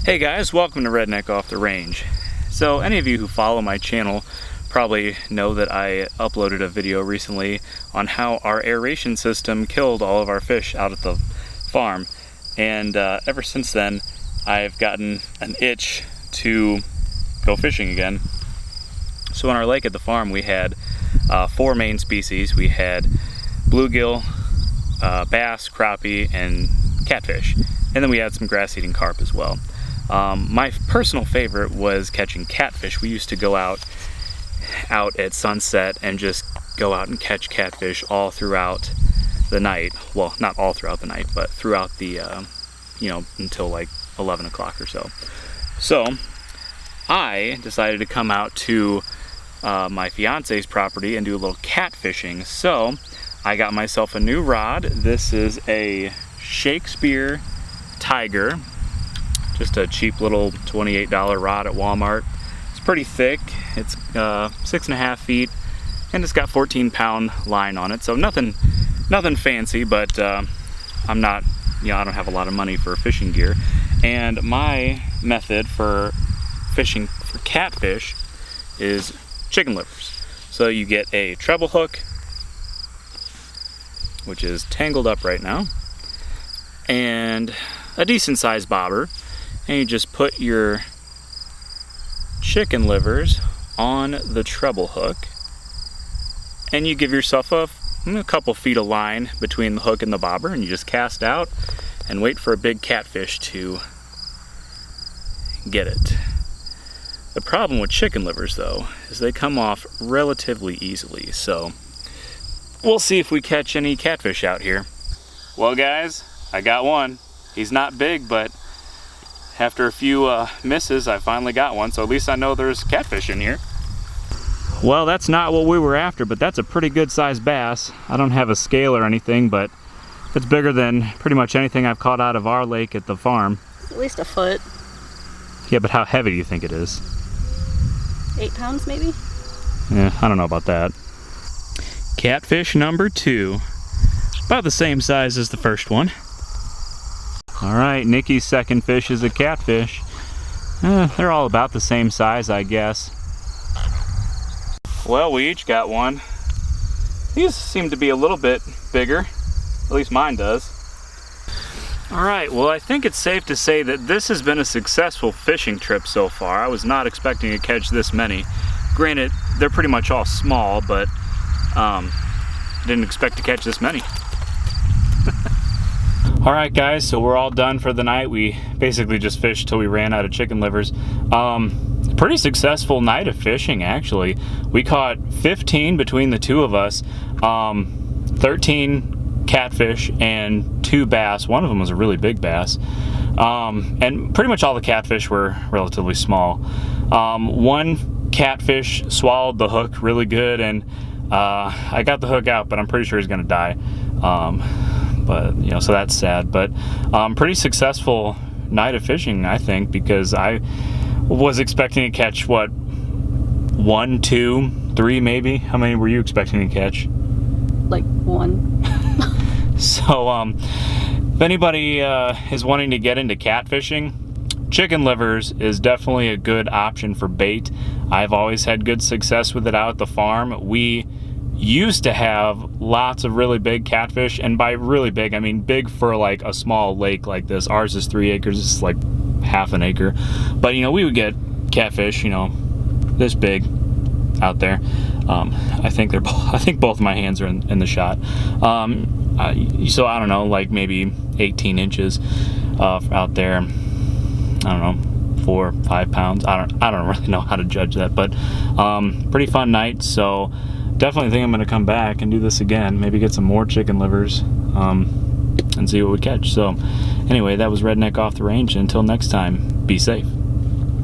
Hey guys, welcome to Redneck Off the Range. So any of you who follow my channel probably know that I uploaded a video recently on how our aeration system killed all of our fish out at the farm. And ever since then, I've gotten an itch to go fishing again. So on our lake at the farm, we had 4 main species. We had bluegill, bass, crappie, and catfish. And then we had some grass-eating carp as well. My personal favorite was catching catfish. We used to go out at sunset and just go out and catch catfish all throughout the night. Well, not all throughout the night, but throughout the, until like 11 o'clock or so. So I decided to come out to my fiance's property and do a little catfishing. So I got myself a new rod. This is a Shakespeare Tiger. Just a cheap little $28 rod at Walmart. It's pretty thick. It's 6.5 feet, and it's got 14-pound line on it. So nothing fancy, but I'm not, I don't have a lot of money for fishing gear. And my method for fishing for catfish is chicken livers. So you get a treble hook, which is tangled up right now, and a decent sized bobber. And you just put your chicken livers on the treble hook, and you give yourself a couple feet of line between the hook and the bobber, and you just cast out and wait for a big catfish to get it. The problem with chicken livers, though, is they come off relatively easily, so we'll see if we catch any catfish out here. Well guys, I got one. He's not big, but after a few misses, I finally got one, so at least I know there's catfish in here. Well, that's not what we were after, but that's a pretty good sized bass. I don't have a scale or anything, but it's bigger than pretty much anything I've caught out of our lake at the farm. At least a foot. Yeah, but how heavy do you think it is? 8 pounds maybe? Yeah, I don't know about that. Catfish number 2. About the same size as the first one. Alright, Nikki's second fish is a catfish. They're all about the same size, I guess. Well, we each got one. These seem to be a little bit bigger. At least mine does. Alright, well I think it's safe to say that this has been a successful fishing trip so far. I was not expecting to catch this many. Granted, they're pretty much all small, but didn't expect to catch this many. Alright guys, so we're all done for the night. We basically just fished till we ran out of chicken livers. Pretty successful night of fishing, actually. We caught 15 between the two of us, 13 catfish and 2 bass. One of them was a really big bass. And pretty much all the catfish were relatively small. One catfish swallowed the hook really good, and I got the hook out, but I'm pretty sure he's gonna die. But so that's sad, but pretty successful night of fishing, I think, because I was expecting to catch what, 1, 2, 3 maybe. How many were you expecting to catch? Like 1. So if anybody is wanting to get into catfishing, chicken livers is definitely a good option for bait. I've always had good success with it out at the farm. We used to have lots of really big catfish, and by really big I mean big for like a small lake like this. Ours is 3 acres, it's like half an acre, but we would get catfish this big out there. I think both my hands are in the shot. So I don't know, like maybe 18 inches out there. I don't know, 4 or 5 pounds. I don't really know how to judge that, but pretty fun night. So definitely think I'm going to come back and do this again. Maybe get some more chicken livers and see what we catch. So anyway, that was Redneck Off the Range. Until next time, be safe.